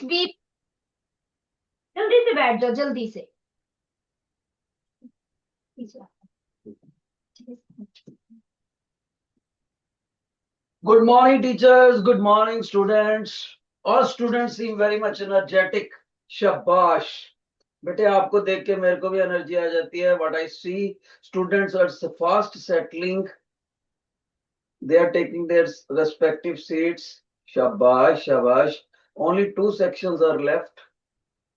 Let's be, जल्दी से बैठ जाओ, जल्दी से। Good morning, teachers. Good morning, students. All students seem very much energetic. शाबाश बेटे, आपको देख के मेरे को भी एनर्जी आ जाती है. What I see, students are fast settling. They are taking their respective seats. Shabash, shabash. Only two sections are left,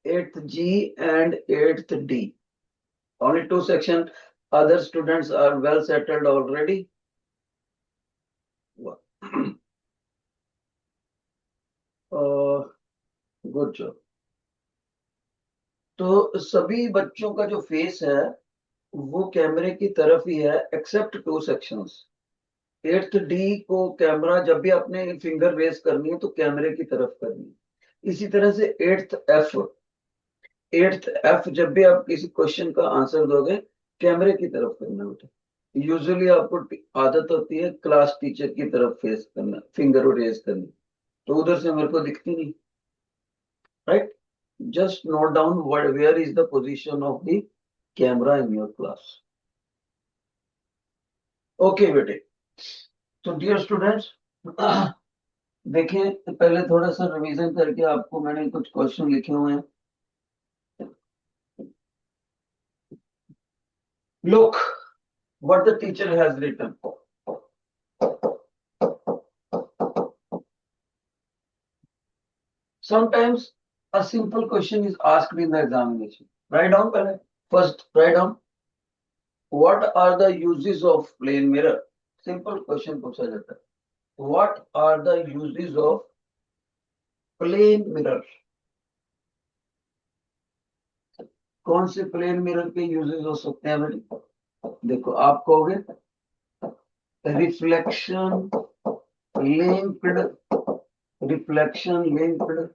8th G and 8th D. Only two sections. Other students are well settled already. Good job. तो सभी बच्चों का जो face है वो कैमरे की तरफ ही है, except two sections. 8th D को कैमरा जब भी आपने फिंगर रेज करनी है तो कैमरे की तरफ करनी है. इसी तरह से 8th एफ जब भी आप किसी क्वेश्चन का आंसर दोगे कैमरे की तरफ करना होता है. यूजुअली आपको आदत होती है क्लास टीचर की तरफ फेस करना, फिंगर रेज करनी, तो उधर से मेरे को दिखती नहीं. Right? Just note down where is the position of the camera in your class. Okay बेटे. तो डियर स्टूडेंट्स, देखें पहले थोड़ा सा रिवीजन करके आपको मैंने कुछ क्वेश्चन लिखे हुए हैं. Look what the teacher has written. Sometimes a simple question is asked in the examination. Write down पहले. First write down what are the uses of plane mirror. Simple question पूछा जाता है. What are the uses of plane mirror? कौन से plane mirror के uses हो सकते हैं बेटे? देखो, आप कहोगे reflection linked, reflection linked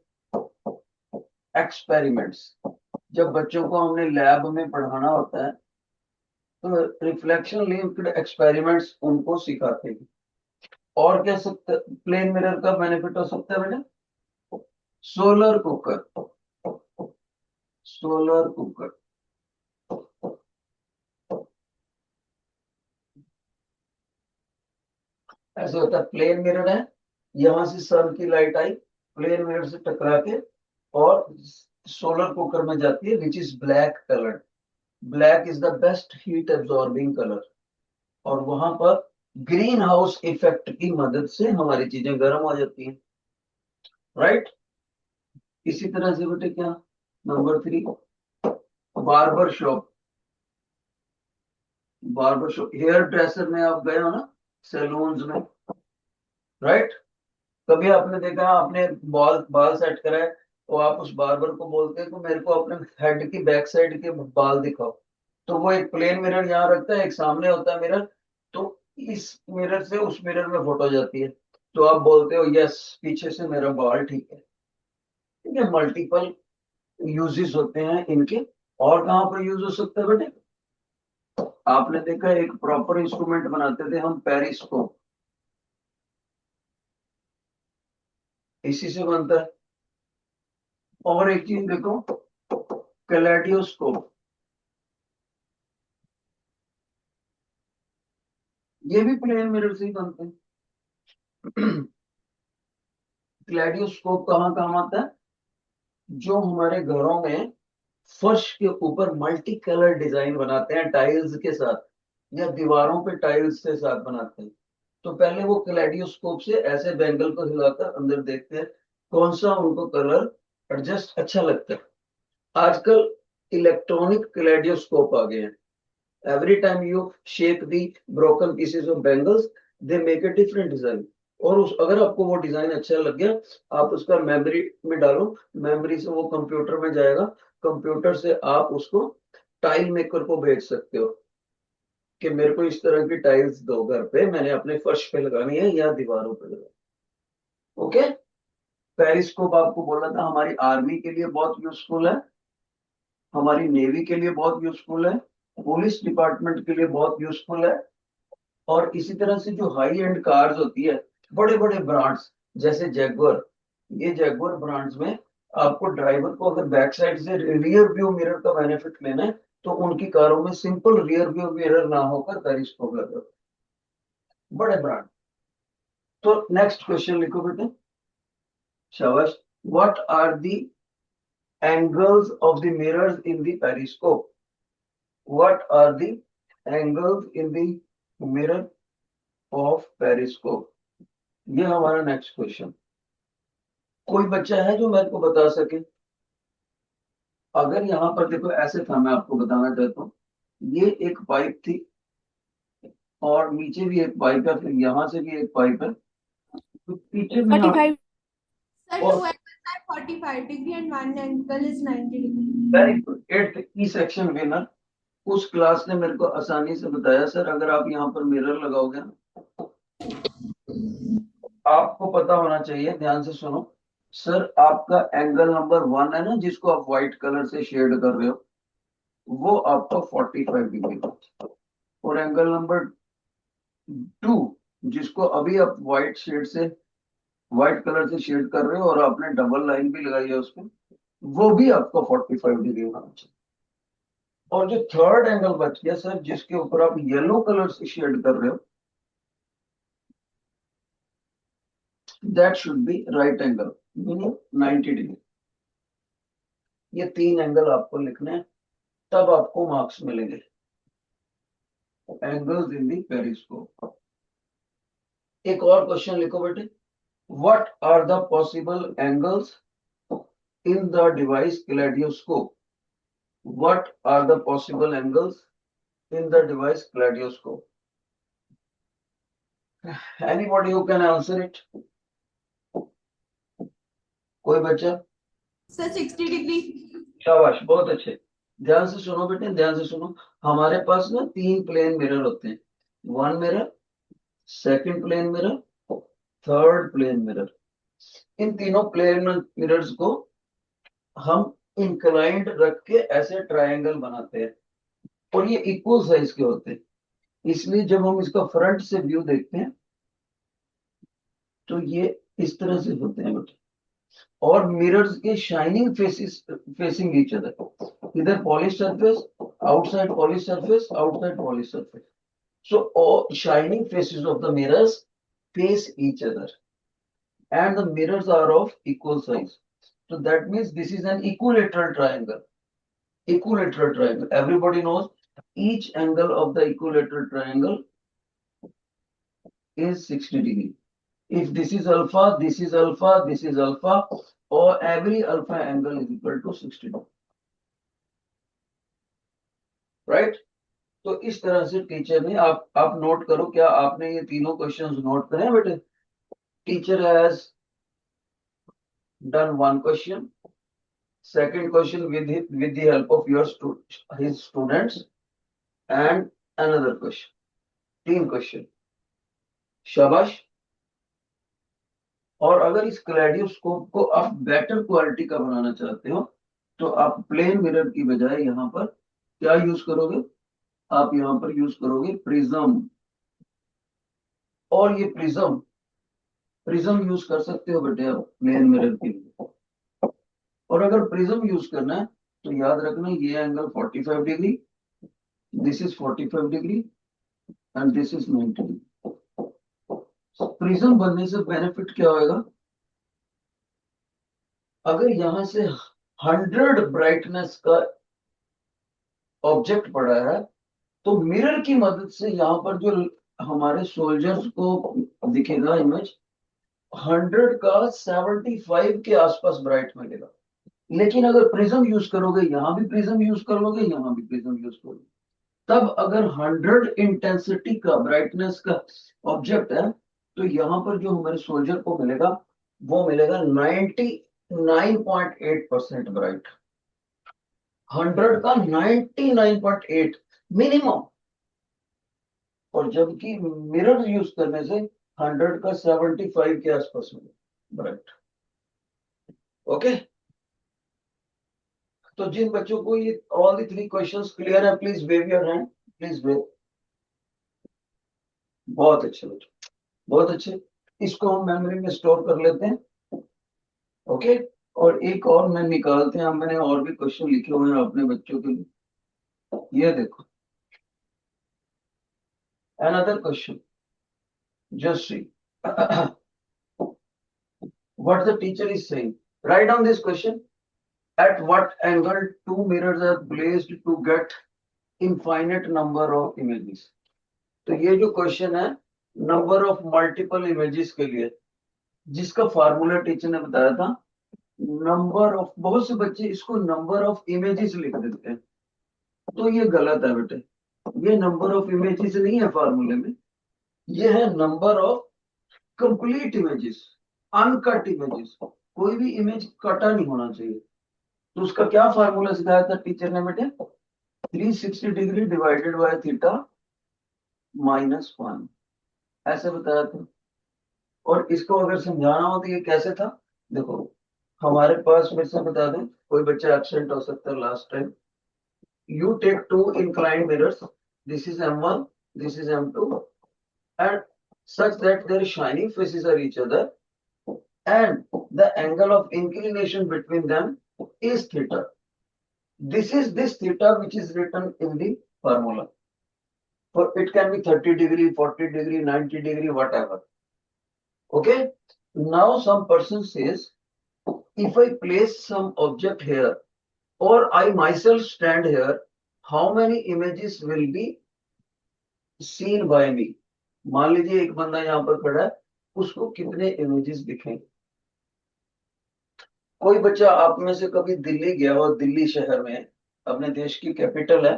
experiments. जब बच्चों को हमने लैब में पढ़ाना होता है तो रिफ्लेक्शन लिंक्ड एक्सपेरिमेंट्स उनको सिखाते हैं. और क्या सकते प्लेन मिरर का बेनिफिट हो सकता है बेटा? Solar cooker. सोलर कुकर ऐसे होता है. प्लेन मिरर है, यहां से सन की लाइट आई, प्लेन मिरर से टकरा के और सोलर कुकर में जाती है, which is black colour. Black is the best heat absorbing colour. और वहां पर ग्रीन हाउस इफेक्ट की मदद से हमारी चीजें गर्म हो जाती हैं. राइट? इसी तरह से बेटे क्या, number 3, barber shop. Barber shop, hairdresser में आप गए हो ना, सैलून्स में. राइट? कभी आपने देखा, आपने बाल बाल सेट करा है तो आप उस बार्बर को बोलते हैं कि मेरे को अपने हेड की बैक साइड के बाल दिखाओ. तो वो एक प्लेन मिरर यहाँ रखता है, एक सामने होता है मिरर. तो इस मिरर से उस मिरर में फोटो जाती है, तो आप बोलते हो यस, पीछे से मेरा बाल ठीक है. ठीक है, मल्टीपल यूजेस होते हैं इनके. और कहाँ पर यूज हो सकता है बेटे? आपने देखा एक प्रॉपर इंस्ट्रूमेंट बनाते थे हम, पेरिस्कोप, इसी से बनता है. और एक चीज देखो, कैलेडियोस्कोप. ये भी प्लेन मिरर से ही बनते हैं. कैलेडियोस्कोप कहाँ काम आता है? जो हमारे घरों में फर्श के ऊपर मल्टी कलर डिजाइन बनाते हैं टाइल्स के साथ, या दीवारों पे टाइल्स के साथ बनाते हैं, तो पहले वो कैलेडियोस्कोप से ऐसे बैंगल को हिलाकर अंदर देखते हैं कौन सा उनको कलर एडजस्ट अच्छा लगता है. आजकल इलेक्ट्रॉनिक कैलेडियोस्कोप आ गए हैं. Every time you shake the broken pieces of bangles, they make a different design. और उस अगर आपको वो डिजाइन अच्छा लग गया, आप उसका मेमोरी में डालो, मेमोरी से वो कंप्यूटर में जाएगा, कंप्यूटर से आप उसको टाइल मेकर को भेज सकते हो कि मेरे को इस तरह की टाइल्स दो घर पे, मैंने अपने फर्श पे लगानी है या दीवारों पे लगानी. ओके. पेरिस्कोप आपको बोला था हमारी आर्मी के लिए बहुत यूजफुल है, हमारी नेवी के लिए बहुत यूजफुल है, पुलिस डिपार्टमेंट के लिए बहुत यूजफुल है. और इसी तरह से जो हाई एंड कार्स होती है, बड़े बड़े ब्रांड्स जैसे जैगुआर, ये जैगुआर ब्रांड्स में आपको ड्राइवर को अगर बैक साइड से रियर व्यू मिरर का बेनिफिट लेना है तो उनकी कारों में सिंपल रियर व्यू मिरर ना होकर पेरिस्कोप लगा, बड़े ब्रांड। तो नेक्स्ट क्वेश्चन लिखो बेटे, शाबाश। What are the angles of the mirrors in the periscope? What are the angles in the mirror of periscope? ये हमारा नेक्स्ट क्वेश्चन। कोई बच्चा है जो मेरे को बता सके? अगर यहाँ पर देखो ऐसे था, मैं आपको बताना चाहता हूँ, ये एक पाइप थी और नीचे भी एक पाइप है, फिर यहाँ से भी एक पाइप है, तो पीछे में आप 45. Sir, two और angles are 45 degree and one angle is 90 degree. Very good, 8th E section winner. उस क्लास ने मेरे को आसानी से बताया, सर अगर आप यहाँ पर मिरर लगाओगे ना, आपको पता होना चाहिए, ध्यान से सुनो। सर आपका एंगल नंबर 1 है ना, जिसको आप व्हाइट कलर से शेड कर रहे हो, वो आपका 45 डिग्री, और एंगल नंबर 2 जिसको अभी आप व्हाइट शेड से, व्हाइट कलर से शेड कर रहे हो और आपने डबल लाइन भी लगाई है उसमें, वो भी आपका 45 डिग्री होना चाहिए। और जो थर्ड एंगल बच गया सर, जिसके ऊपर आप येलो कलर से शेड कर रहे हो, that should be right angle, meaning 90 degree. ये 3 एंगल आपको लिखने हैं, तब आपको मार्क्स मिलेंगे। Angles in the periscope. एक और क्वेश्चन लिखो बेटे, what are the possible angles in the device kaleidoscope? What are the possible angles in the device kaleidoscope? Anybody who can answer it? कोई बच्चा? Sir, 60 degree. शाबाश, बहुत अच्छे। ध्यान से सुनो बेटे, ध्यान से सुनो। हमारे पास ना 3 प्लेन मिरर होते हैं, 1 mirror, second plane mirror, third plane mirror. इन तीनों प्लेन मिरर्स को हम इंक्लाइंड रख के ऐसे ट्रायंगल बनाते हैं, और ये इक्वल साइज के होते हैं। इसलिए जब हम इसका फ्रंट से व्यू देखते हैं तो ये इस तरह से होते हैं बेटे, और मिरर्स के shining faces facing each other, इधर polish surface, outside polish surface, outside polish surface, so all shining faces of the mirrors face each other and the mirrors are of equal size, so that means this is an equilateral triangle. Equilateral triangle, everybody knows each angle of the equilateral triangle is 60 degree. If this is alpha, this is alpha, this is alpha, or every alpha angle is equal to 60 degree, right? तो इस तरह से teacher ने, आप note करो, क्या आपने ये तीनों क्वेश्चंस नोट करे बेटे? Teacher has done 1 question, second question with the help of his students, and another question, 3 question. शाबाश। और अगर इस क्लेडियोस्कोप को आप बेटर क्वालिटी का बनाना चाहते हो तो आप प्लेन मिरर की बजाय यहाँ पर क्या यूज करोगे? आप यहाँ पर यूज करोगे प्रिज्म। और ये प्रिज्म प्रिज्म यूज कर सकते हो बेटे आप प्लेन मिरर के लिए। और अगर प्रिज्म यूज करना है तो याद रखना, ये angle 45 degree, this is 45 degree and this is 90 degree. Prism बनने से बेनिफिट क्या होगा? अगर यहां से 100 ब्राइटनेस का ऑब्जेक्ट पड़ा है तो मिरर की मदद से यहाँ पर जो हमारे सोल्जर्स को दिखेगा इमेज, 100 का 75 के आसपास ब्राइट मिलेगा। लेकिन अगर प्रिज्म यूज करोगे, यहां भी प्रिज्म यूज करोगे, यहां भी प्रिज्म यूज करोगे, तब अगर 100 इंटेंसिटी का ब्राइटनेस का ऑब्जेक्ट है तो यहां पर जो हमारे सोल्जर को मिलेगा वो मिलेगा 99.8% ब्राइट। 100 का 99.8 मिनिमम, और जबकि मिरर यूज करने से 100 का 75 के आसपास मिलेगा ब्राइट। ओके, तो जिन बच्चों को ये ऑल द 3 क्वेश्चंस क्लियर है, please wave your hand, please wave. बहुत अच्छे बच्चों, बहुत अच्छे। इसको हम मेमोरी में स्टोर कर लेते हैं। ओके, और एक और मैं निकालते हैं, मैंने और भी क्वेश्चन लिखे हुए हैं अपने बच्चों के लिए। ये देखो, another question, just see what the teacher is saying. Write down this question. At what angle two mirrors are placed to get infinite number of images? तो ये जो क्वेश्चन है नंबर ऑफ मल्टीपल इमेजेस के लिए, जिसका formula teacher ने बताया था, नंबर ऑफ, बहुत से बच्चे इसको नंबर ऑफ इमेजेस लिख देते हैं, तो ये गलत है बेटे। ये नंबर ऑफ इमेजेस नहीं है फार्मूले में, ये है number of complete images, uncut images. कोई भी इमेज कटा नहीं होना चाहिए। तो उसका क्या फार्मूला सिखाया था टीचर ने बेटे? 360 डिग्री डिवाइडेड बाय थीटा -1, ऐसे बताया था। और इसको अगर समझाना हो तो ये कैसे था, देखो हमारे पास, मेरे से बता दें, कोई बच्चा एब्सेंट हो सकता है last time. You take two inclined mirrors, this is M1, this is M2, and such that their shining faces are each other, and the angle of inclination between them is theta. This is this theta which is written in the formula. For it can be 30 degree, 40 degree, 90 degree, whatever. Okay. Now some person says, if I place some object here, or I myself stand here, how many images will be seen by me? मान लीजिए एक बंदा यहाँ पर खड़ा है, उसको कितने इमेजेस दिखेंगे? कोई बच्चा आप में से कभी दिल्ली गया हो, दिल्ली शहर में अपने देश की कैपिटल है,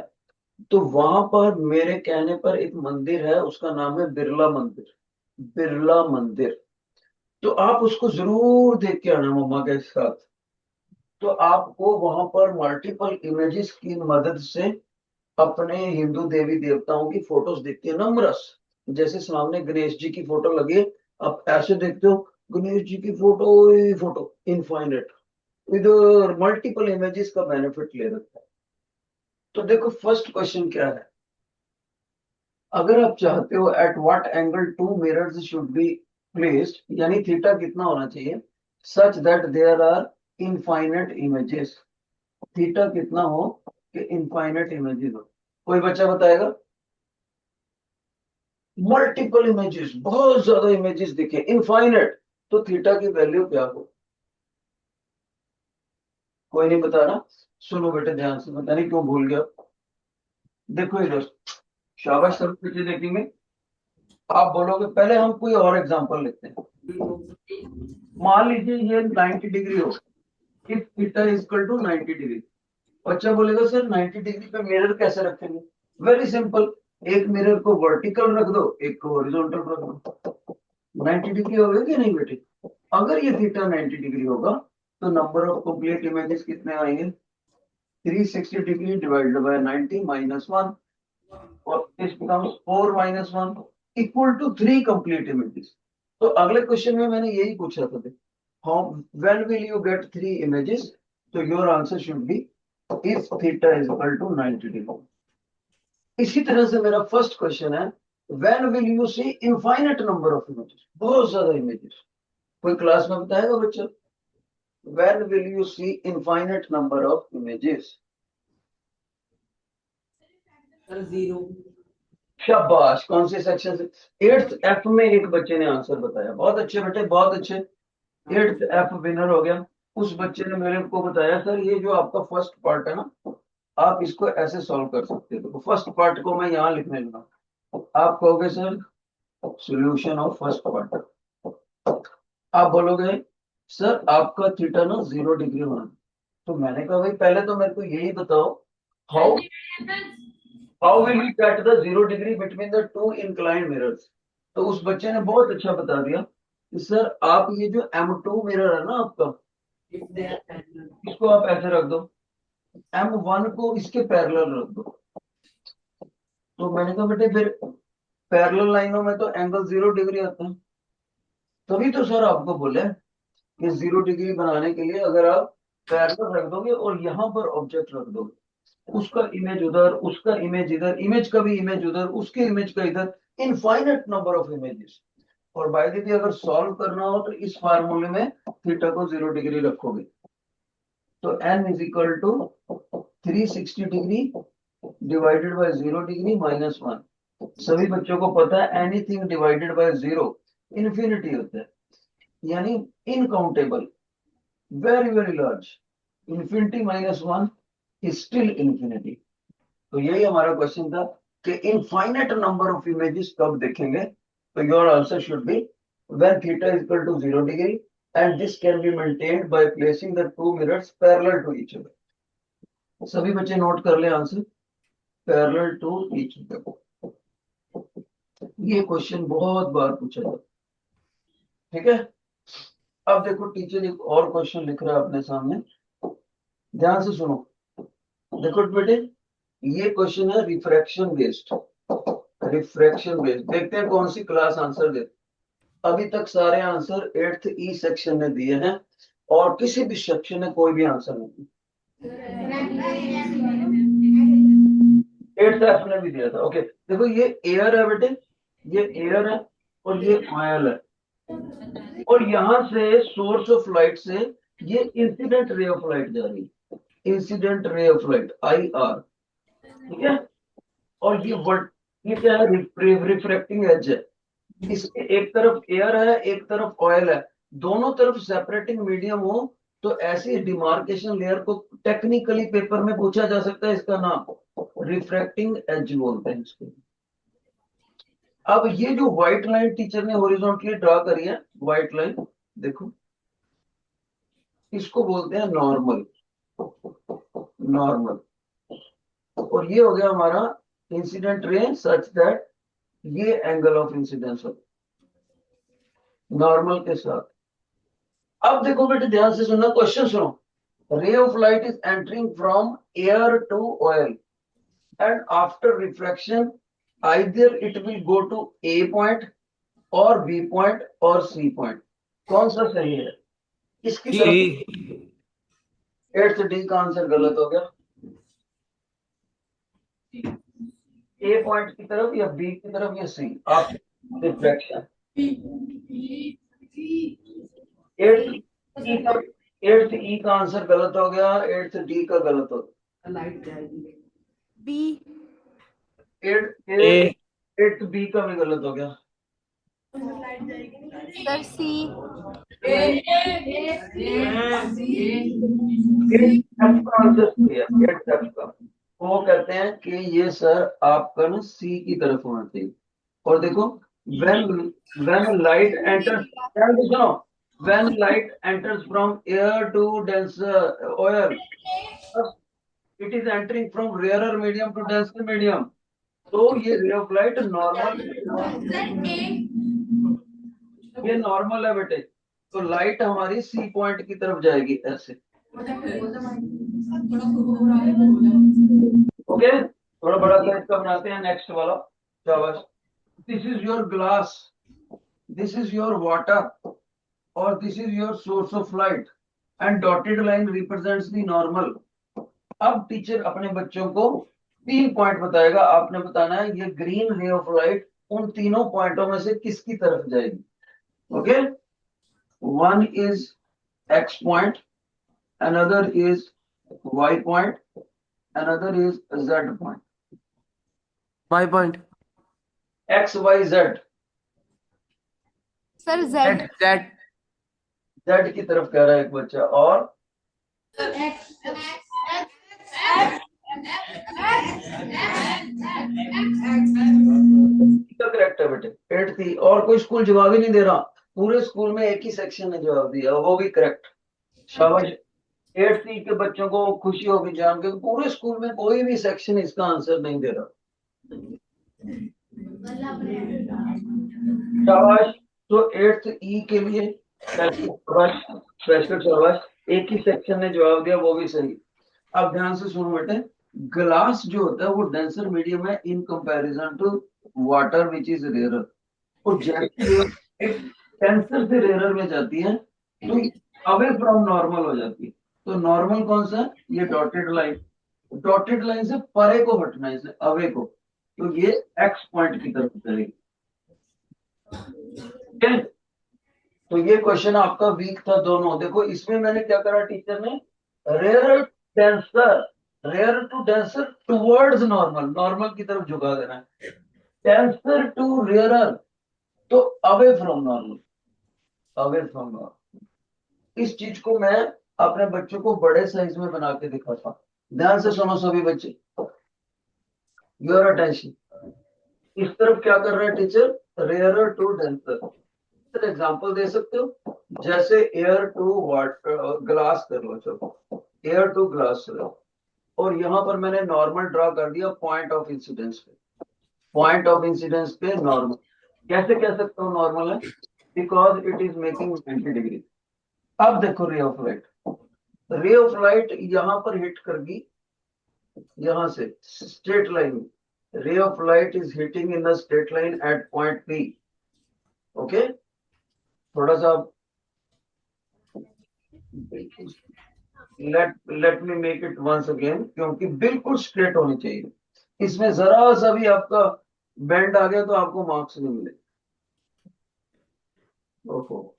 तो वहां पर मेरे कहने पर एक मंदिर है, उसका नाम है बिरला मंदिर, बिरला मंदिर। तो आप उसको जरूर देख के आना मम्मा के साथ। तो आपको वहां पर मल्टीपल इमेजेस की मदद से अपने हिंदू देवी देवताओं की फोटोज दिखती है, नंबरस। जैसे सामने गणेश जी की फोटो लगी है, आप ऐसे देखते हो गणेश जी की फोटो, फोटो इनफाइनेट, इधर मल्टीपल इमेजेस का बेनिफिट ले रखा है। तो देखो फर्स्ट क्वेश्चन क्या है, अगर आप चाहते हो at what angle two mirrors should be placed, यानी थीटा कितना होना चाहिए, such that there are infinite images, theta कितना हो कि इनफाइनेट इमेजेस हो। कोई बच्चा बताएगा? मल्टीपल इमेजेस, बहुत ज्यादा इमेजेस दिखे, इनफाइनेट, तो थीटा की वैल्यू क्या हो? कोई नहीं बता रहा? सुनो बेटे ध्यान से, पता नहीं क्यों भूल गया। देखो इधर, शाबाश, सब पीछे देखेंगे। आप बोलोगे, पहले हम कोई और एग्जांपल लेते हैं। मान लीजिए ये 90 डिग्री हो, if theta is equal to 90 degree. बच्चा बोलेगा सर 90 डिग्री पे मिरर कैसे रखेंगे? वेरी सिंपल, एक मिरर को वर्टिकल रख दो, एक को हॉरिजॉन्टल रख दो, 90 डिग्री हो गया कि नहीं बेटे? अगर ये थीटा 90 डिग्री होगा तो नंबर ऑफ कंप्लीट इमेजेस कितने आएंगे? 360 डिग्री डिवाइडेड बाय 90 -1, और this becomes 4 - 1 equal to 3 complete images. तो अगले क्वेश्चन में मैंने यही पूछा था, how when will you get 3 images? तो your answer should be if theta is equal to 90 degree. इसी तरह से मेरा फर्स्ट क्वेश्चन है, when will you see infinite number of images? बहुत ज्यादा इमेजेस। कोई क्लास में बताएगा बच्चा? when will you see infinite number of images? Zero. शाबाश, कौन से सेक्शन से? 8th F में एक बच्चे ने आंसर बताया, बहुत अच्छे बेटे, बहुत अच्छे। 8th F विनर हो गया। उस बच्चे ने मेरे को बताया, सर ये जो आपका फर्स्ट पार्ट है ना, आप इसको ऐसे सॉल्व कर सकते हो। तो फर्स्ट पार्ट को मैं यहाँ लिखने लगा, आप कहोगे sir solution of first part. आप बोलोगे सर आपका थीटा ना 0 डिग्री होना। तो मैंने कहा भाई पहले तो मेरे को यही बताओ, how will we get the 0 degree between the two inclined mirrors? तो उस बच्चे ने बहुत अच्छा बता दिया कि सर आप ये जो M2 मिरर है ना आपका, इसको आप ऐसे रख दो, M1 को इसके पैरेलल रख दो। तो मैंने कहा बेटे फिर पैरेलल लाइनों में तो एंगल 0 डिग्री आता है, तभी तो सर आपको बोले कि 0 डिग्री बनाने के लिए अगर आप पैरेलल रख दोगे और यहाँ पर ऑब्जेक्ट रख दोगे, उसका इमेज उधर, उसका इमेज इधर, इमेज का भी इमेज उधर, उसके इमेज का इधर, इनफाइनेट नंबर ऑफ इमेजेस। और बाय द वे अगर सॉल्व करना हो तो इस फार्मूले में थीटा को 0 डिग्री रखोगे। तो n is equal to 360 degree divided by 0 degree minus 1। सभी बच्चों को पता है एनीथिंग डिवाइडेड बाय 0 इन्फिनिटी होता है, यानी uncountable, very very large. Infinity minus 1 is still infinity. तो यही हमारा क्वेश्चन था कि इनफाइनाइट नंबर ऑफ इमेजेस कब देखेंगे। तो your answer should be when theta is equal to 0 degree and this can be maintained by placing the two mirrors parallel to each other. सभी बच्चे नोट कर ले answer, parallel to each other. ये question बहुत बार पूछा था, ठीक है। अब देखो टीचर एक और क्वेश्चन लिख रहा है अपने सामने, ध्यान से सुनो। देखो बेटे, ये क्वेश्चन है रिफ्रैक्शन बेस्ड। रिफ्रैक्शन बेस्ड देखते हैं कौन सी क्लास आंसर दे। अभी तक सारे आंसर 8th ई सेक्शन ने दिए हैं और किसी भी सेक्शन ने कोई भी आंसर नहीं दिया। 8th एफ ने भी दिया था। ओके देखो, ये एयर है बेटे, ये एयर है और ये ऑयल है, और यहां से सोर्स ऑफ लाइट से ये इंसिडेंट रे ऑफ लाइट जा रही है, incident ray of light IR, ठीक है। और ये क्या है, रिफ्रैक्टिंग एज है। इसके एक तरफ एयर है, एक तरफ ऑयल है, दोनों तरफ सेपरेटिंग मीडियम हो तो ऐसी डिमार्केशन लेयर को टेक्निकली पेपर में पूछा जा सकता है, इसका नाम रिफ्रैक्टिंग एज बोलते हैं इसको। अब ये जो व्हाइट लाइन टीचर ने हॉरिजॉन्टली ड्रा करी है, व्हाइट लाइन देखो, इसको बोलते हैं नॉर्मल, नॉर्मल। और ये हो गया हमारा इंसिडेंट रे सच दैट ये एंगल ऑफ इंसिडेंस हो नॉर्मल के साथ। अब देखो बेटे ध्यान से सुनना, क्वेश्चन सुनो। Ray of light is entering from air to oil and after refraction either it will go to A point और बी पॉइंट और सी पॉइंट। कौन सा सही है? इसकी तरफ 8th डी का आंसर गलत हो गया। ए पॉइंट की तरफ या बी की तरफ या सी, आप रिफ्लेक्शन। 8th ई का आंसर गलत हो गया, 8th डी का गलत हो गया। लाइट जाएगी। बी। 8th बी का भी गलत हो गया। सर सी। वो कहते हैं कि ये सर आपका ना सी की तरफ होना चाहिए। और देखो when light enters, सुनो, when light enters from air to denser oil, it is entering from rarer medium to denser medium. तो ये रे ऑफ लाइट नॉर्मल, ये नॉर्मल है बेटे, तो लाइट हमारी सी पॉइंट की तरफ जाएगी ऐसे। ओके, थोड़ा बड़ा साइज का बनाते हैं। नेक्स्ट वाला, शाबाश। This is your glass, this is your water और this is your source of light and dotted line represents the normal. अब टीचर अपने बच्चों को 3 पॉइंट बताएगा, आपने बताना है ये ग्रीन रे ऑफ लाइट उन तीनों पॉइंटों में से किसकी तरफ जाएगी। Okay, one is X point, another is Y point, another is Z point. Y point. X, Y, Z. Sir Z. Z. Z की तरफ कह रहा है एक बच्चा, और करेक्ट है बेटे, 8th थी। और कोई स्कूल जवाब ही नहीं दे रहा, पूरे स्कूल में एक ही सेक्शन ने जवाब दिया, वो भी करेक्ट। शाबाश। 8th के बच्चों को खुशी होगी जान के पूरे स्कूल में कोई भी सेक्शन इसका आंसर नहीं दे रहा। शाबाश। तो 8th ई के लिए स्पेशल शाबाश, एक ही सेक्शन ने जवाब दिया, वो भी सही। अब ध्यान से सुनो बेटे, ग्लास जो होता है वो डेंसर मीडियम है in comparison to water which is rare. और जैसे डेंसर से रेयर में जाती है तो अवे फ्रॉम नॉर्मल हो जाती है। तो नॉर्मल कौन सा? ये डॉटेड लाइन, डॉटेड लाइन से परे को हटना है, इसे अवे को, तो ये एक्स पॉइंट की तरफ चलेगी। ठीक है, तो ये क्वेश्चन आपका वीक था दोनों। देखो इसमें मैंने क्या करा टीचर ने, rare denser, rare to denser towards normal, normal की तरफ झुका देना है। डेंसर टू रेयरर, तो away from normal, away from normal. इस चीज को मैं अपने बच्चों को बड़े साइज में बना के दिखाता हूं। ध्यान से सुनो सभी बच्चे, योर अटेंशन। इस तरफ क्या कर रहा है teacher, rarer to denser. Example दे सकते हो, जैसे एयर टू वाटर, ग्लास कर लो, चलो एयर टू ग्लास लो, और यहां पर मैंने नॉर्मल ड्रा कर दिया पॉइंट ऑफ इंसिडेंस पे, पॉइंट ऑफ इंसिडेंस पे नॉर्मल। कैसे कह सकता हूँ नॉर्मल है, because it is making 90 degree. अब देखो ray of light, ray of light यहां पर हिट करगी, यहां से straight line, ray of light is hitting in the straight line at point P. Okay, थोड़ा सा let me make it once again, क्योंकि बिल्कुल स्ट्रेट होनी चाहिए। इसमें जरा सा भी आपका बेंड आ गया तो आपको मार्क्स नहीं मिले। ओहो,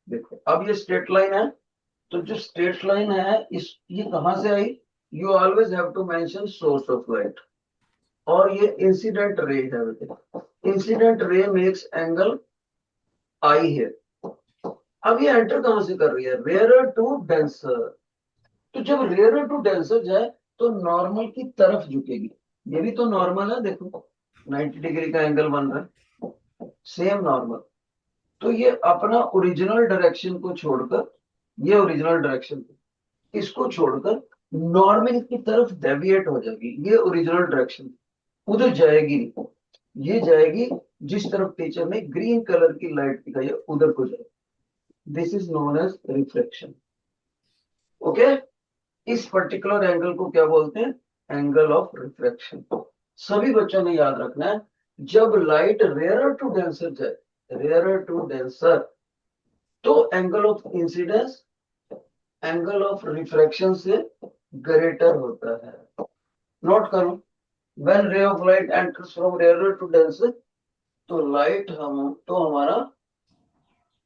देखो अब ये स्ट्रेट लाइन है, तो जो स्ट्रेट लाइन है इस, ये कहां से आई, you always have to mention source of light. और ये इंसिडेंट रे है बेटे, इंसिडेंट रे मेक्स एंगल आई है। अब ये एंटर कहां से कर रही है, रेयरर टू डेंसर। तो जब रेयरर टू डेंसर जाए तो नॉर्मल की तरफ झुकेगी। ये भी तो नॉर्मल है, देखो 90 डिग्री का एंगल बन रहा है, सेम नॉर्मल। तो ये अपना ओरिजिनल डायरेक्शन को छोड़कर, ये ओरिजिनल डायरेक्शन इसको छोड़कर नॉर्मल की तरफ डेविएट हो जाएगी। ये ओरिजिनल डायरेक्शन उधर जाएगी नहीं, ये जाएगी जिस तरफ टीचर ने ग्रीन कलर की लाइट दिखाई है उधर को जाएगी। This is known as reflection. Okay, इस पर्टिकुलर एंगल को क्या बोलते हैं, एंगल ऑफ रिफ्लेक्शन। सभी बच्चों ने याद रखना है, जब लाइट रेयरर टू डेंसर जाए, रेयरर टू डेंसर, तो angle of incidence angle of refraction से ग्रेटर होता है। नोट करो, when ray of light enters from rarer to denser, तो लाइट तो हमारा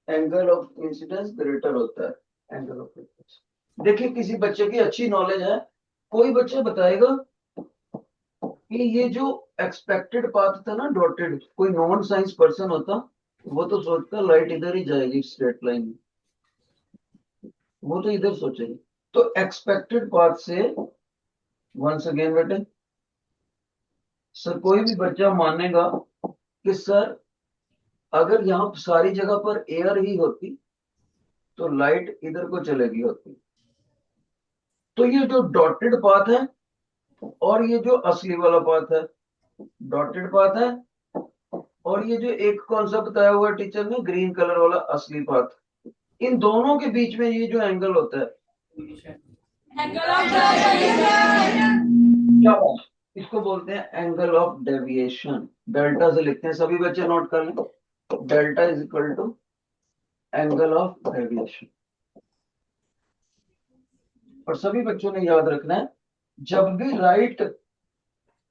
एंगल ऑफ इंसिडेंस ग्रेटर होता है एंगल ऑफ रिफ्रैक्शन। देखिए किसी बच्चे की अच्छी नॉलेज है, कोई बच्चा बताएगा कि ये जो एक्सपेक्टेड पाथ था ना डॉटेड, कोई नॉन साइंस पर्सन होता वो तो सोचता लाइट इधर ही जाएगी स्ट्रेट लाइन में, वो तो इधर सोचेगी। तो एक्सपेक्टेड पाथ से, वंस अगेन बेटे, सर कोई भी बच्चा मानेगा कि सर अगर यहाँ सारी जगह पर एयर ही होती तो लाइट इधर को चलेगी होती। तो ये जो डॉटेड पाथ है और ये जो असली वाला पाथ है, डॉटेड पाथ है, और ये जो एक कौन सा बताया हुआ टीचर ने ग्रीन कलर वाला असली पाथ, इन दोनों के बीच में ये जो एंगल होता है, क्या बात, इसको बोलते हैं एंगल ऑफ डेविएशन। डेल्टा से लिखते हैं, सभी बच्चे नोट कर लें, delta is equal to angle of deviation. और सभी बच्चों ने याद रखना है, जब भी लाइट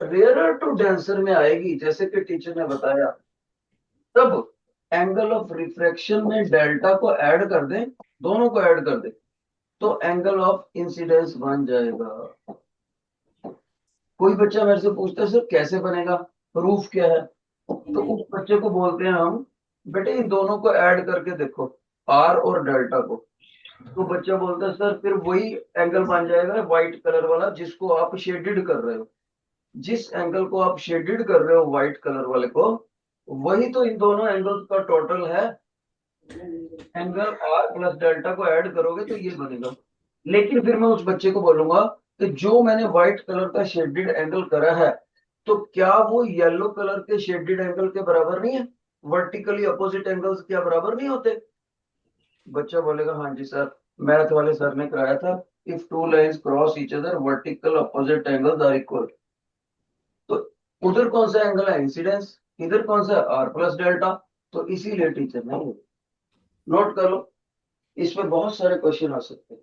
रेयरर टू डेंसर में आएगी, जैसे कि टीचर ने बताया, तब एंगल ऑफ रिफ्रैक्शन में डेल्टा को ऐड कर दें, दोनों को ऐड कर दें, तो एंगल ऑफ इंसिडेंस बन जाएगा। कोई बच्चा मेरे से पूछता है सर कैसे बनेगा, प्रूफ क्या है, तो उस बच्चे को बोलते हैं हम, बेटे इन दोनों को ऐड करके देखो, आर और डेल्टा को। तो बच्चा बोलता है सर फिर वही एंगल बन जाएगा व्हाइट कलर वाला जिसको आप शेडेड कर रहे हो, जिस एंगल को आप शेडेड कर रहे हो व्हाइट कलर वाले को, वही तो इन दोनों एंगल्स का टोटल है। एंगल आर प्लस डेल्टा को ऐड करोगे तो ये बनेगा। लेकिन फिर मैं उस बच्चे को बोलूंगा कि जो मैंने व्हाइट कलर का शेडेड एंगल करा है, तो क्या वो येलो कलर के शेडेड एंगल के बराबर नहीं है, वर्टिकली अपोजिट एंगल्स क्या बराबर नहीं होते। बच्चा बोलेगा हाँ जी सर, मैथ वाले सर ने कराया था, if two lines cross each other vertical opposite angles are equal. तो उधर कौन सा एंगल है इंसिडेंस, इधर कौन सा आर प्लस डेल्टा, तो इसीलिए टीचर ने नोट कर लो। इसमें बहुत सारे क्वेश्चन आ सकते हैं।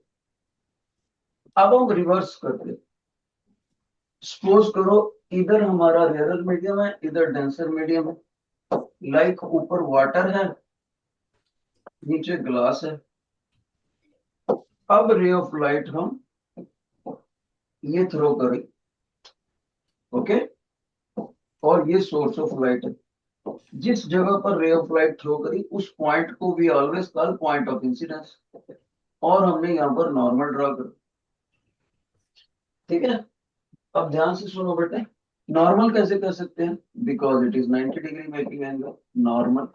अब हम रिवर्स करते हैं, सपोज करो इधर हमारा रेयर मीडियम है, इधर डेंसर मीडियम है, लाइक ऊपर वाटर है, नीचे ग्लास है। अब रे ऑफ लाइट हम ये थ्रो करें, ओके, और ये सोर्स ऑफ लाइट है। जिस जगह पर रे ऑफ लाइट थ्रो करी उस पॉइंट को भी always call point of incidence, और हमने यहां पर नॉर्मल ड्रॉ कर, ठीक है। अब ध्यान से सुनो बेटे, नॉर्मल कैसे कर सकते हैं, because it is 90 degree making angle. Normal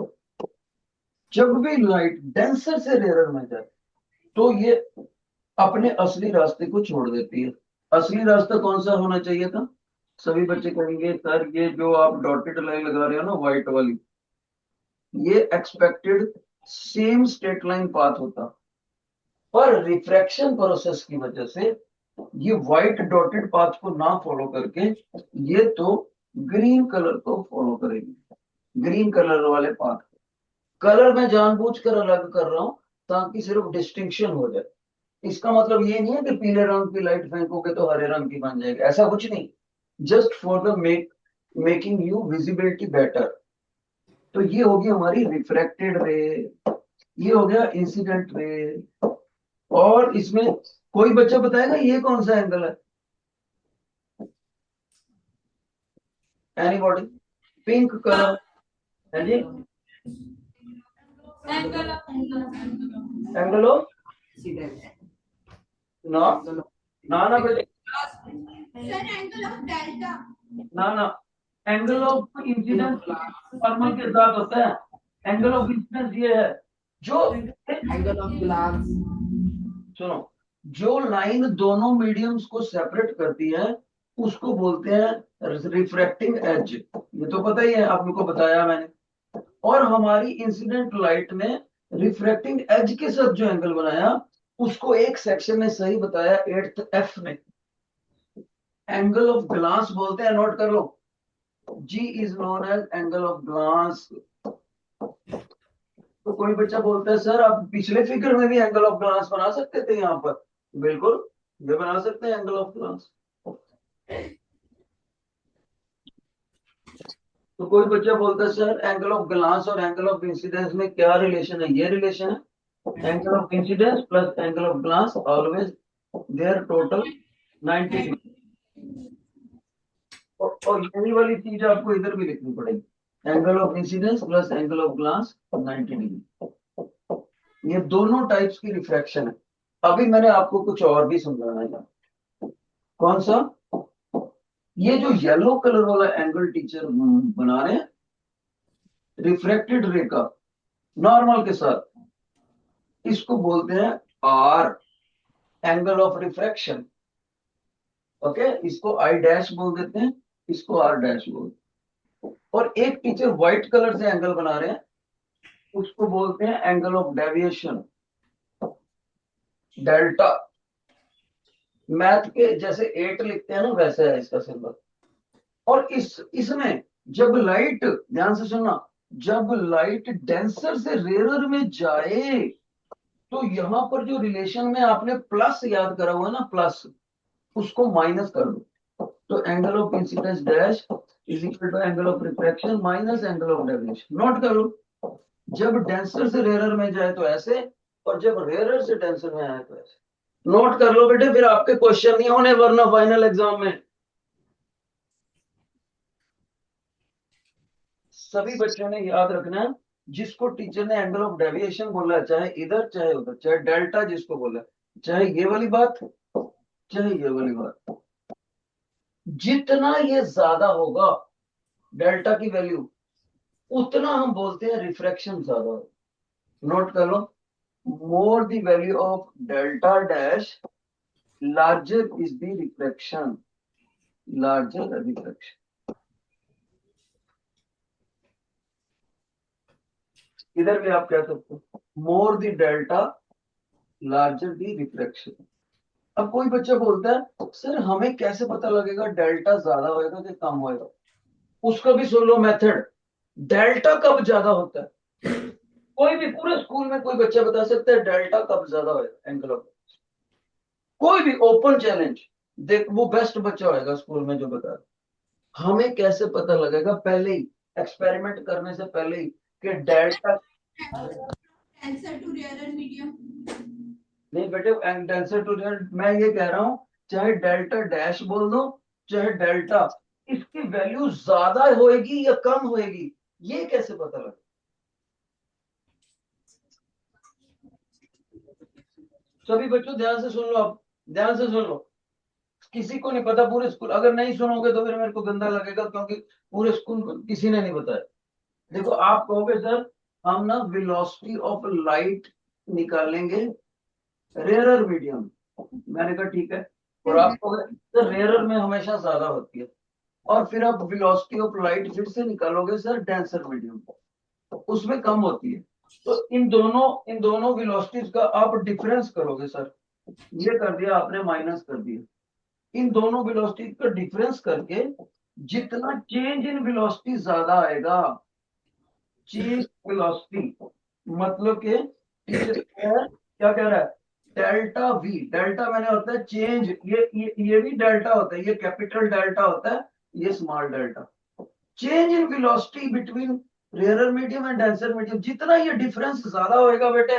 जब भी लाइट डेंसर से रेयर में जाए तो ये अपने असली रास्ते को छोड़ देती है। असली रास्ता कौन सा होना चाहिए था? सभी बच्चे कहेंगे सर ये जो आप डॉटेड लाइन लगा रहे हो ना व्हाइट वाली, ये expected same straight line path होता, पर रिफ्रैक्शन प्रोसेस की वजह से ये व्हाइट डॉटेड पाथ को ना फॉलो करके ये तो ग्रीन कलर को फॉलो करेगी, ग्रीन कलर वाले पाथ। कलर मैं जानबूझकर अलग कर रहा हूं ताकि सिर्फ डिस्टिंक्शन हो जाए। इसका मतलब ये नहीं है कि पीले रंग की लाइट फेंकोगे तो हरे रंग की बन जाएगी, ऐसा कुछ नहीं। Just for the making you visibility better. तो ये होगी हमारी रिफ्रैक्टेड रे, ये हो गया इंसिडेंट रे। और इसमें कोई बच्चा बताएगा ये कौन सा एंगल है? एनीबॉडी? पिंक कलर है जी, एंगल ऑफ Incident. ना ना ना बेटे, Sir, angle of delta. ना ना, एंगल ऑफ इंसिडेंस नॉर्मल के साथ होता है। एंगल ऑफ इंसिडेंस ये है जो, Angle of glass. सुनो, जो लाइन दोनों मीडियम्स को सेपरेट करती है उसको बोलते हैं रिफ्रैक्टिंग एज। ये तो पता ही है, आप लोग को बताया मैंने। और हमारी इंसिडेंट लाइट ने रिफ्रैक्टिंग एज के साथ जो एंगल बनाया उसको एक सेक्शन में सही बताया, 8th F में, एंगल ऑफ ग्लास बोलते हैं। नोट कर लो, G is known as angle of glass. तो कोई बच्चा बोलता है सर आप पिछले फिगर में भी एंगल ऑफ ग्लास बना सकते थे यहाँ पर। बिल्कुल, ये बना सकते हैं एंगल ऑफ ग्लास। तो कोई बच्चा बोलता है सर एंगल ऑफ ग्लास और एंगल ऑफ इंसिडेंस में क्या रिलेशन है? ये रिलेशन है, angle of incidence plus angle of glass always there total 90 degree. और यही वाली चीज आपको इधर भी लिखनी पड़ेगी, angle of incidence plus angle of glass 90 degree. ये दोनों टाइप्स की रिफ्रैक्शन है। अभी मैंने आपको कुछ और भी समझाना है। कौन सा? ये जो येलो कलर वाला एंगल टीचर बना रहे हैं रिफ्रैक्टेड रे का नॉर्मल के साथ, इसको बोलते हैं R, angle of refraction. Okay, इसको आई डैश बोल देते हैं, इसको आर डैश बोल। और एक टीचर व्हाइट कलर से एंगल बना रहे हैं उसको बोलते हैं angle of deviation, delta. Math के जैसे 8 लिखते हैं ना वैसे है इसका सिंबल। और इसमें जब लाइट, ध्यान से सुनना, जब लाइट डेंसर से रेयर में जाए तो यहां पर जो रिलेशन में आपने प्लस याद करा हुआ है ना, प्लस, उसको माइनस कर दो। तो angle of incidence dash is equal to angle of refraction minus angle of deviation. Note कर लो, जब डेंसर से रेयर में जाए तो ऐसे, और जब रेयर से डेंसर में आए तो ऐसे। नोट कर लो बेटे, फिर आपके क्वेश्चन नहीं होने वरना फाइनल एग्जाम में। सभी बच्चों ने याद रखना है, जिसको टीचर ने एंगल ऑफ डेविएशन बोला, चाहे इधर चाहे उधर, चाहे डेल्टा जिसको बोला, चाहे ये वाली बात चाहे ये वाली बात, जितना ये ज्यादा होगा डेल्टा की वैल्यू उतना हम बोलते हैं रिफ्रैक्शन ज्यादा हो। नोट कर लो, more the value of delta dash larger is the refraction, larger refraction. इधर भी आप कह सकते हो more the delta larger the refraction. अब कोई बच्चा बोलता है सर हमें कैसे पता लगेगा डेल्टा ज्यादा होएगा कि कम होएगा? उसका भी सुन लो मेथड। डेल्टा कब ज्यादा होता है? कोई भी पूरे स्कूल में कोई बच्चा बता सकता है डेल्टा कब ज्यादा होएगा एंगल ऑफ, कोई भी ओपन चैलेंज देख, वो बेस्ट बच्चा होएगा स्कूल में जो बता। हमें कैसे पता लगेगा? पहले ही एक्सपेरिमेंट करने से पहले ही कि delta, Answer to rare and medium. नहीं बेटे, डेंसर टू रेयर, मैं ये कह रहा हूं चाहे डेल्टा डैश बोल दो चाहे डेल्टा, इसकी वैल्यू ज्यादा होएगी या कम होएगी, ये कैसे पता लगे? सभी बच्चों ध्यान से सुन लो, अब ध्यान से सुन लो, किसी को नहीं पता पूरे स्कूल, अगर नहीं सुनोगे तो फिर मेरे को गंदा लगेगा, क्योंकि पूरे स्कूल को किसी ने नहीं बताया। देखो आप कहोगे सर हम ना वेलोसिटी ऑफ लाइट निकालेंगे रेयरर मीडियम, मैंने कहा ठीक है, और आप कहोगे सर रेयरर में हमेशा ज्यादा होती है, और फिर आप वेलोसिटी ऑफ लाइट फिर से निकालोगे सर डेंसर मीडियम, उसमें कम होती है। तो इन दोनों वेलोसिटीज का आप डिफरेंस करोगे सर, ये कर दिया आपने, माइनस कर दिया, इन दोनों वेलोसिटी का डिफरेंस करके जितना चेंज इन वेलोसिटी ज्यादा आएगा, चेंज वेलोसिटी मतलब के टीचर क्या कह रहा है, डेल्टा वी, डेल्टा मैंने होता है चेंज, ये भी डेल्टा होता है, ये कैपिटल डेल्टा होता है, ये small delta, change in velocity between rarer medium and denser medium, जितना ये डिफरेंस ज्यादा होएगा बेटे,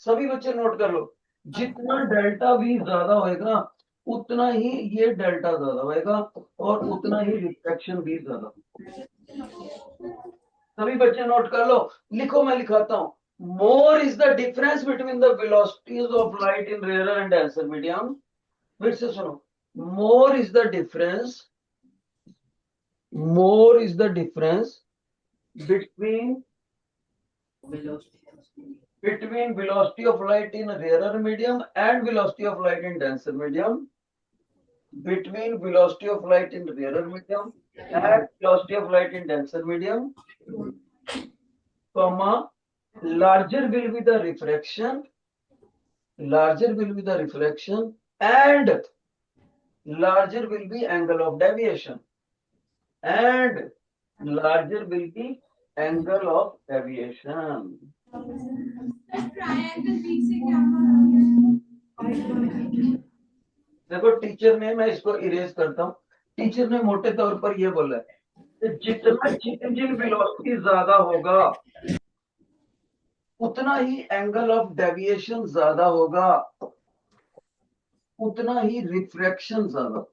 सभी बच्चे नोट कर लो, जितना डेल्टा वी ज्यादा होएगा उतना ही ये डेल्टा ज्यादा होएगा, और उतना ही रिफ्रैक्शन भी ज्यादा। सभी बच्चे नोट कर लो, लिखो मैं लिखाता हूं, मोर is the difference between the velocities of light in rarer and denser medium, फिर से सुनो, मोर is the difference, more is the difference between velocity of light in rarer medium and velocity of light in denser medium, between velocity of light in rarer medium and velocity of light in denser medium, comma, larger will be the refraction, larger will be the refraction and larger will be angle of deviation, and larger will be angle of deviation. Triangle B से क्या बना? देखो teacher ने, मैं इसको erase करता हूँ, teacher ने मोटे तौर पर ये बोला है कि जितना चेंज इन वेलोसिटी ज्यादा होगा उतना ही एंगल ऑफ डेविएशन ज्यादा होगा, उतना ही रिफ्रैक्शन ज्यादा,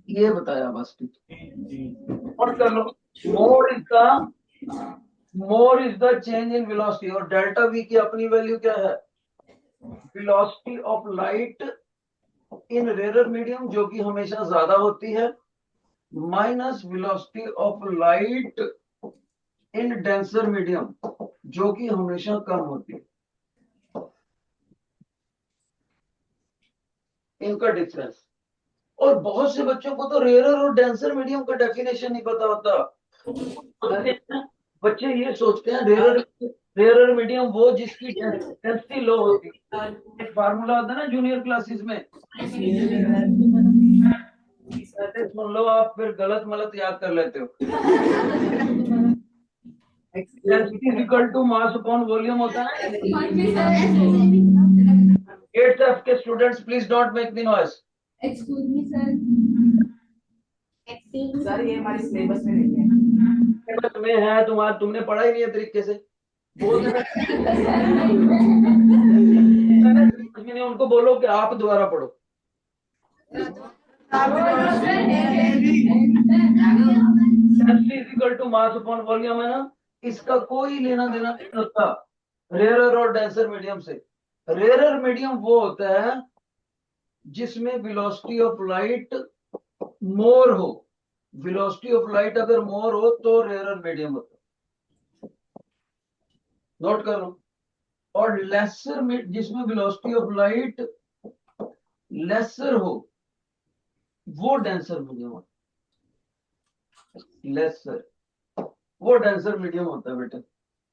ये बताया बस टीचर। और कर लो, more is the change in velocity, और डेल्टा वी की अपनी वैल्यू क्या है, velocity of light in rare medium जो कि हमेशा ज्यादा होती है, minus velocity of light in denser medium जो कि हमेशा कम होती है, इनका डिफरेंस। और बहुत से बच्चों को तो रेयरर और डेंसर मीडियम का डेफिनेशन नहीं पता होता, बच्चे ये सोचते हैं रेयरर मीडियम वो जिसकी डेंसिटी लो होती है, एक फार्मूला होता है ना जूनियर क्लासेस में, सुन लो आप फिर गलत मलत याद कर लेते हो, density is equal to mass upon volume होता है। 8th F के students please don't make the noise. Excuse me, sir. Sir ये हमारे सिलेबस में नहीं है। सिलेबस में है, तुमने पढ़ा ही नहीं है तरीके से, बोल मैंने उनको बोलो कि आप दोबारा पढ़ो। Equal to mass upon volume है ना, इसका कोई लेना देना नहीं होता रेयरर और डेंसर मीडियम से। रेयरर मीडियम वो होता है जिसमें वेलोसिटी ऑफ लाइट मोर हो, वेलोसिटी ऑफ लाइट अगर मोर हो तो रेयरर मीडियम होता है, नोट कर लो। और लेसर में जिसमें वेलोसिटी ऑफ लाइट लेसर हो वो डेंसर मीडियम होता है, लेसर वो डेंसर मीडियम होता है बेटा।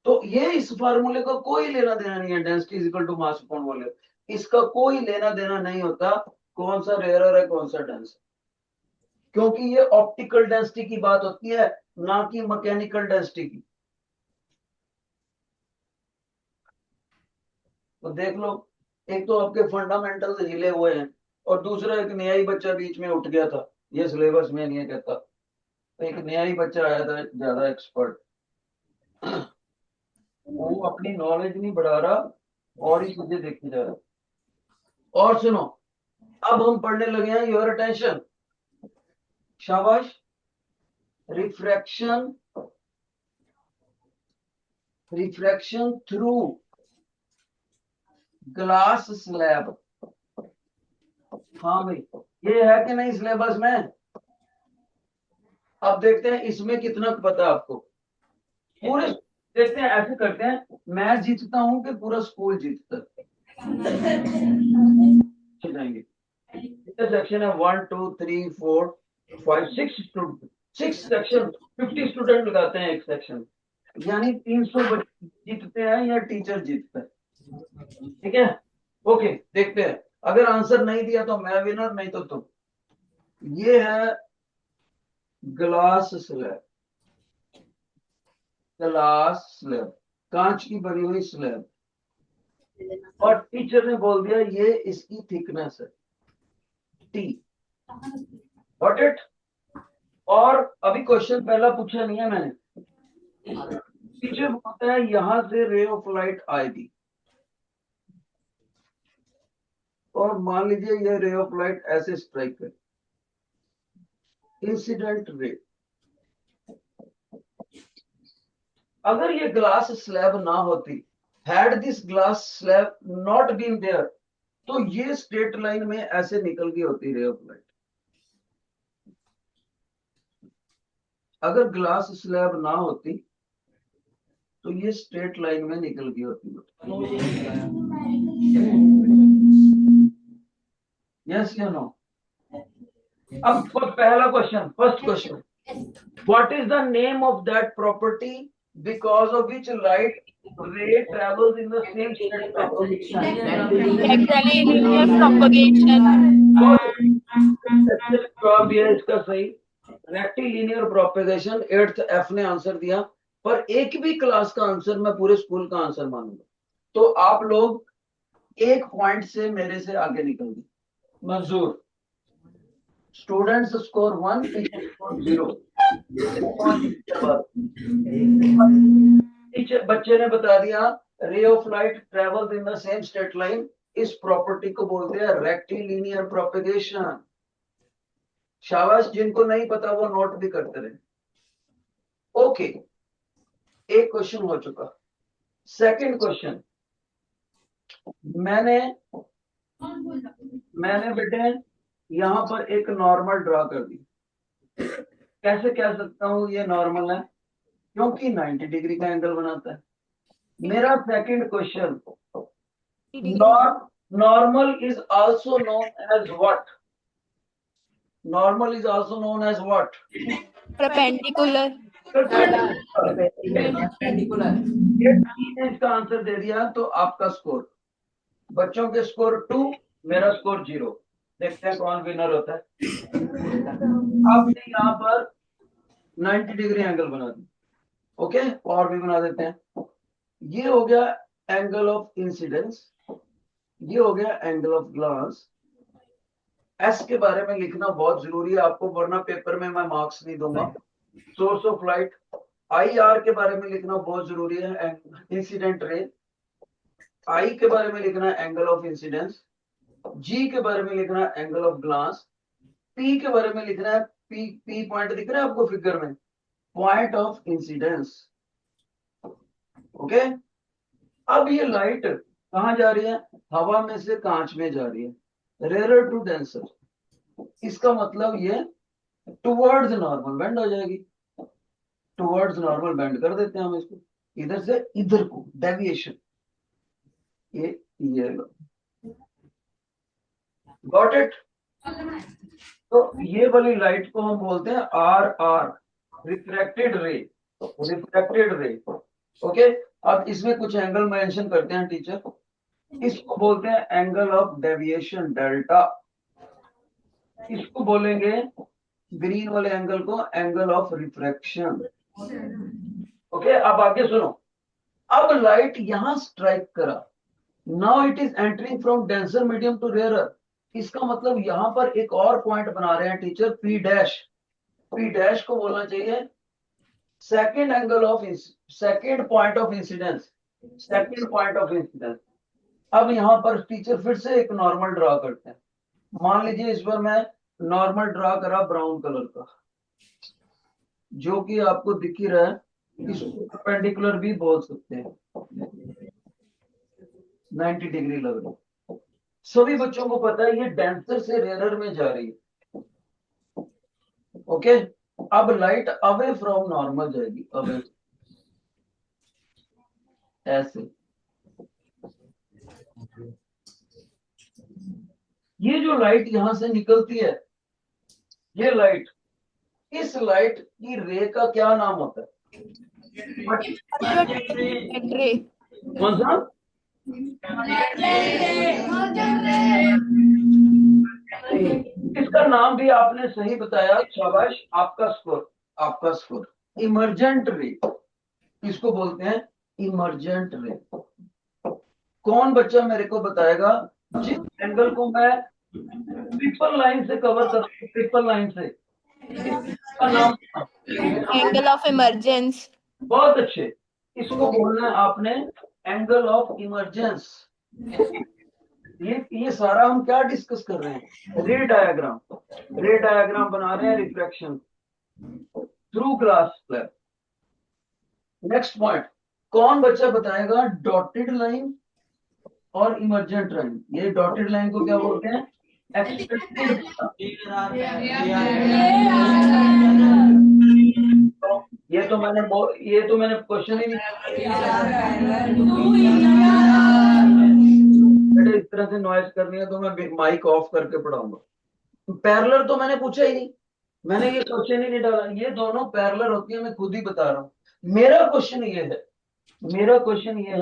तो ये इस फार्मूले का कोई लेना देना नहीं है, density is equal to mass upon volume, इसका कोई लेना देना नहीं होता कौन सा रेयरर है कौन सा डेंसर, क्योंकि ये ऑप्टिकल डेंसिटी की बात होती है ना कि मैकेनिकल डेंसिटी की। तो देख लो, एक तो आपके फंडामेंटल्स हिले हुए हैं और दूसरा एक नया ही बच्चा बीच में उठ गया था, ये सिलेबस में नहीं है कहता एक नया ही बच्चा आया था ज्यादा एक्सपर्ट, वो अपनी नॉलेज नहीं बढ़ा रहा और ही चीजें देखी जा रहा। और सुनो, अब हम पढ़ने लगे हैं, योर अटेंशन, शाबाश। Refraction, refraction through glass slab. हाँ भाई, ये है कि नहीं सिलेबस में? अब देखते हैं इसमें कितना पता है आपको। पूरे देखते हैं, ऐसे करते हैं, मैं जीतता हूं कि पूरा स्कूल जीतता है। जाएंगे, सेक्शन है 1 2 3 4 5 6 स्टूडेंट, 6 सेक्शन, 50 स्टूडेंट लगाते हैं एक सेक्शन, यानी 300 बच्चे जीतते हैं या टीचर जीतता है। ठीक है, ओके, देखते हैं। अगर आंसर नहीं दिया तो मैं विनर, नहीं तो तुम। ये है ग्लास स्लैब, ग्लास स्लैब, कांच की बनी हुई स्लैब, और टीचर ने बोल दिया ये इसकी थिकनेस है टी। Got it? और अभी क्वेश्चन पहला पूछा नहीं है मैंने। टीचर बोलता है यहां से रे ऑफ लाइट आएगी, और मान लीजिए ये रे ऑफ लाइट ऐसे स्ट्राइक करे, इंसिडेंट रे। अगर ये ग्लास स्लैब ना होती, had this glass slab not been there, तो ये स्ट्रेट लाइन में ऐसे निकल गई होती रे ऑफ लाइट। अगर ग्लास स्लैब ना होती तो ये स्ट्रेट लाइन में निकल गई होती। यस या नो? अब पहला question, first question, what is the name of that property because of which light ray travels in the same straight propagation? Rectilinear propagation. जवाब दिया इसका सही, रेक्टिलिनियर प्रोपेगेशन। 8th F ने आंसर दिया, पर एक भी क्लास का आंसर मैं पूरे स्कूल का आंसर मानूंगा। तो आप लोग एक पॉइंट से मेरे से आगे निकल गए, मंजूर। Students score 1, teacher score 0। Teacher, बच्चे ने बता दिया रे of light travels in the same straight line, इस प्रॉपर्टी को बोलते हैं रेक्टिलिनियर प्रोपेगेशन। शाबाश, जिनको नहीं पता वो नोट भी करते रहे। ओके, एक क्वेश्चन हो चुका। सेकंड क्वेश्चन, मैंने बेटे यहां पर एक नॉर्मल ड्रा कर दी। कैसे कह सकता हूं ये नॉर्मल है? क्योंकि 90 डिग्री का एंगल बनाता है। मेरा second question, normal is also known as what? Normal is also known as what? Perpendicular. perpendicular. इसका आंसर दे दिया तो आपका स्कोर, बच्चों के स्कोर 2, मेरा स्कोर 0। देखते हैं कौन विनर होता है। आपने यहाँ पर 90 डिग्री एंगल बना दी। ओके, और भी बना देते हैं। ये हो गया एंगल ऑफ इंसिडेंस, ये हो गया एंगल ऑफ ग्लास। एस के बारे में लिखना बहुत जरूरी है आपको, वरना पेपर में मैं मार्क्स नहीं दूंगा। Source of light, I R के बारे में लिखना बहुत जरूरी है, इंसिडेंट रे। आई के बारे में लिखना है एंगल ऑफ इंसिडेंस, जी के बारे में लिखना है एंगल ऑफ ग्लास, पी के बारे में लिखना है, पी पॉइंट दिख रहा है आपको फिगर में, पॉइंट ऑफ इंसिडेंस। ओके, अब ये लाइट कहां जा रही है? हवा में से कांच में जा रही है, रेयर टू डेंसर। इसका मतलब ये टुवर्ड्स नॉर्मल बेंड हो जाएगी। टुवर्ड्स नॉर्मल बेंड कर देते हैं हम इसको, इधर से इधर को डेविएशन। ये गॉट इट? तो ये वाली लाइट को हम बोलते हैं R R, refracted ray. Refracted ray, okay. अब इसमें कुछ एंगल मेंशन करते हैं टीचर, इसको बोलते हैं एंगल ऑफ डेविएशन, डेल्टा। इसको बोलेंगे ग्रीन वाले एंगल को एंगल ऑफ रिफ्रैक्शन। ओके, अब आगे सुनो। अब लाइट यहां स्ट्राइक करा, now it is entering from denser medium to rarer. इसका मतलब यहां पर एक और पॉइंट बना रहे हैं teacher, P dash. P dash को बोलना चाहिए second angle of second point of incidence, second point of incidence. अब यहाँ पर टीचर फिर से एक नॉर्मल ड्रा करते हैं। मान लीजिए इस पर मैं नॉर्मल ड्रा करा ब्राउन कलर का, जो कि आपको दिख ही रहा है, इसको परपेंडिकुलर भी बोल सकते हैं, 90 डिग्री लग रहा है। सभी बच्चों को पता है ये डेंसर से रेयरर में जा रही है। ओके, अब लाइट अवे फ्रॉम नॉर्मल जाएगी, अवे ऐसे। ये जो लाइट यहां से निकलती है, ये लाइट, इस लाइट की रे का क्या नाम होता है? रे। कौन सा? इसका नाम भी आपने सही बताया, शाबाश, आपका स्कोर, आपका स्कोर। इमर्जेंट रे, इसको बोलते हैं इमर्जेंट रे। कौन बच्चा मेरे को बताएगा जिस एंगल को मैं ट्रिपल लाइन से कवर कर, ट्रिपल लाइन से, इसका नाम? Angle of emergence. बहुत अच्छे, इसको बोलना है आपने एंगल ऑफ इमरजेंस। ये सारा हम क्या डिस्कस कर रहे हैं? रे डायग्राम, रे डायग्राम बना रहे हैं reflection through glass slab. Next point, कौन बच्चा बताएगा डॉटेड लाइन और इमर्जेंट लाइन? ये डॉटेड लाइन को क्या बोलते हैं? एक्सपेक्टेड। ये तो मैंने क्वेश्चन ही नहीं, बेटे इस तरह से नॉइज करनी है तो मैं माइक ऑफ करके पढ़ाऊंगा। पैरेलल तो मैंने पूछा ही नहीं, मैंने ये क्वेश्चन ही नहीं डाला। ये दोनों पैरेलल होती है, मैं खुद ही बता रहा हूँ। मेरा क्वेश्चन ये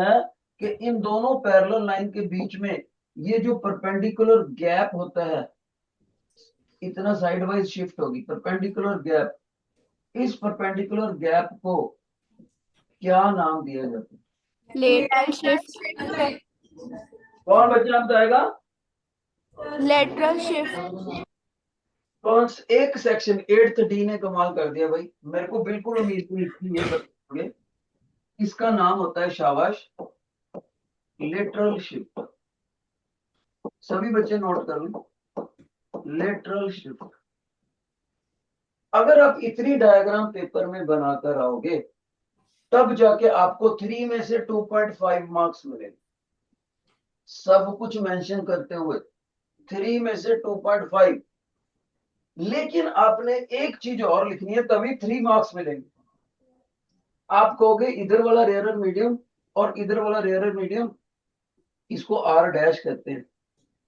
है कि इन दोनों पैरेलल लाइन के बीच में ये जो परपेंडिकुलर गैप होता है, इतना साइड वाइज शिफ्ट होगी परपेंडिकुलर गैप, इस परपेंडिकुलर गैप को क्या नाम दिया जाता है? Lateral shift. कौन बच्चा बताएगा? Lateral shift. कौन? एक सेक्शन 8th डी ने कमाल कर दिया भाई, मेरे को बिल्कुल उम्मीद नहीं थी ये बताओगे। इसका नाम होता है, शाबाश, लेटरल शिफ्ट। सभी बच्चे नोट कर लो, लेटरल शिफ्ट। अगर आप इतनी डायग्राम पेपर में बनाकर आओगे तब जाके आपको 3 में से 2.5 मार्क्स मिलेंगे। सब कुछ मेंशन करते हुए 3 में से 2.5, लेकिन आपने एक चीज और लिखनी है तभी 3 मार्क्स मिलेंगे। आप कहोगे इधर वाला रेयरर मीडियम और इधर वाला रेयरर मीडियम, इसको आर डैश कहते हैं।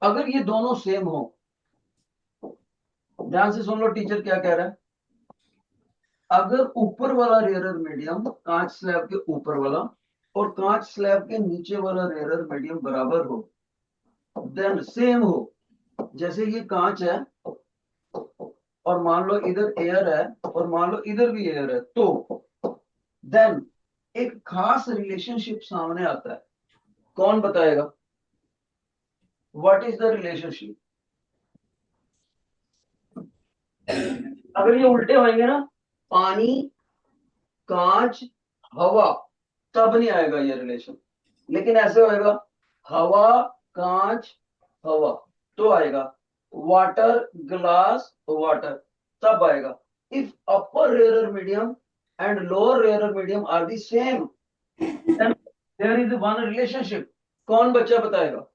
अगर ये दोनों सेम हो, ध्यान से सुन लो टीचर क्या कह रहा है। अगर ऊपर वाला रेयरर मीडियम, कांच स्लैब के ऊपर वाला और कांच स्लैब के नीचे वाला रेयरर मीडियम बराबर हो, देन सेम हो, जैसे ये कांच है और मान लो इधर एयर है और मान लो इधर भी एयर है, तो देन एक खास रिलेशनशिप सामने आता है। कौन बताएगा? What is the relationship? अगर ये उल्टे होंगे ना, पानी, कांच, हवा, तब नहीं आएगा ये रिलेशन। लेकिन ऐसे होएगा हवा, कांच, हवा, तो आएगा वाटर, ग्लास, वाटर, तब आएगा। If upper rarer medium and lower rarer medium are the same, then there is one relationship. कौन बच्चा बताएगा?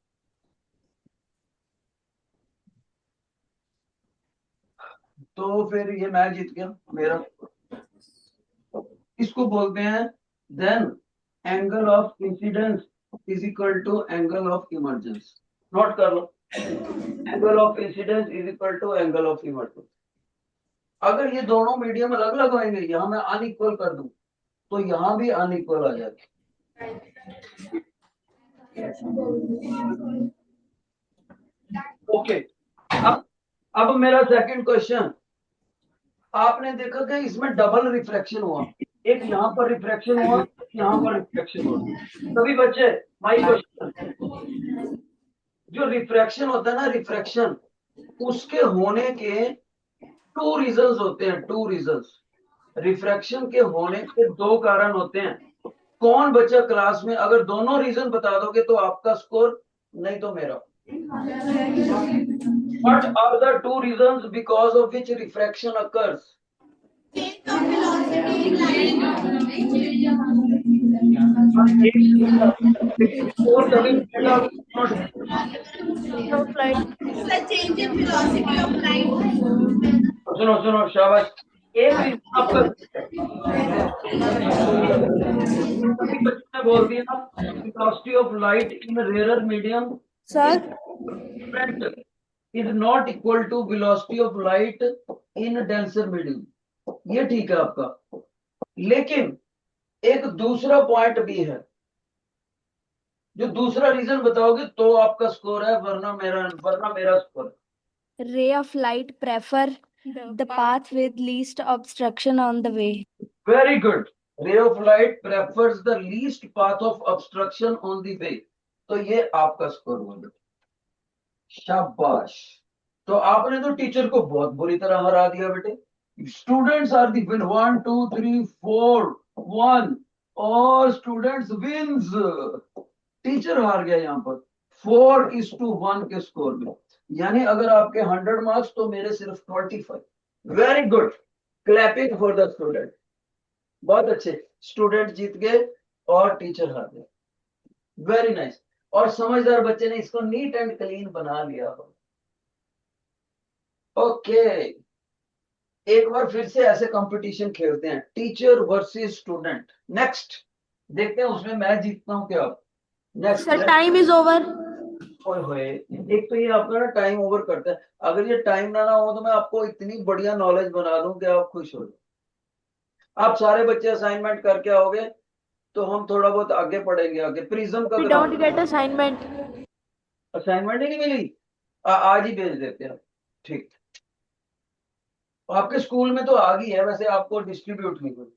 तो फिर ये मैं जीत गया, मेरा। इसको बोलते हैं then angle of incidence is equal to angle of emergence. Note कर लो, angle of incidence is equal to angle of emergence. अगर ये दोनों मीडियम अलग अलग होंगे, यहां मैं अनइक्वल कर दूं तो यहां भी अनइक्वल आ जाएगा। ओके, अब मेरा सेकंड क्वेश्चन, आपने देखा कि इसमें डबल रिफ्रैक्शन हुआ, एक यहाँ पर रिफ्रैक्शन हुआ, यहाँ पर रिफ्रैक्शन हुआ। सभी बच्चे माय क्वेश्चन, जो रिफ्रैक्शन होता है ना, रिफ्रैक्शन, उसके होने के टू रीजंस होते हैं, टू रीजंस। रिफ्रैक्शन के होने के दो कारण होते हैं। कौन बच्चा क्लास में अगर दोनों रीजन बता दोगे तो आपका स्कोर, नहीं तो मेरा। What are the two reasons because of which refraction occurs? और कभी of light. The change in velocity of light. सुनो सुनो, शाबाश। एक रीजन आपका कभी बच्चे ने बोल दिया velocity of light in a rarer medium Sir, is not equal to velocity of light in denser medium। ये ठीक है आपका, लेकिन एक दूसरा पॉइंट भी है। जो दूसरा रीजन बताओगे तो आपका स्कोर है, वरना मेरा score. ray of light prefer the path with least obstruction on the way. Very good. रे of light prefers the least path of obstruction on the way. तो ये आपका स्कोर हुआ बेटा, शाबाश। तो आपने तो टीचर को बहुत बुरी तरह हरा दिया बेटे। स्टूडेंट्स आर दी विन, 1 2 3 4 1, और स्टूडेंट्स विंस। टीचर हार गया यहाँ पर 4:1 के स्कोर में। यानी अगर आपके 100 मार्क्स तो मेरे सिर्फ 25। Very good, clapping for the student. बहुत अच्छे, स्टूडेंट जीत गए और टीचर हार गए। Very nice. और समझदार बच्चे ने इसको नीट एंड क्लीन बना लिया। ओके, एक बार फिर से ऐसे कंपटीशन खेलते हैं, टीचर वर्सेस स्टूडेंट। नेक्स्ट देखते हैं उसमें मैं जीतता हूं क्या। Next. Sir, time is over. ओए होए, एक तो ये आपका ना टाइम ओवर करता है। अगर ये टाइम ना हो तो मैं आपको इतनी बढ़िया नॉलेज बना दूं कि आप खुश हो जाओ। आप सारे बच्चे असाइनमेंट करके आओगे तो हम थोड़ा बहुत आगे पढ़ेंगे। आगे प्रिज्म का We don't get assignment. Assignment ही नहीं मिली, आज ही भेज देते हैं। ठीक, आपके स्कूल में तो आ गई है, वैसे आपको डिस्ट्रीब्यूट नहीं हुई।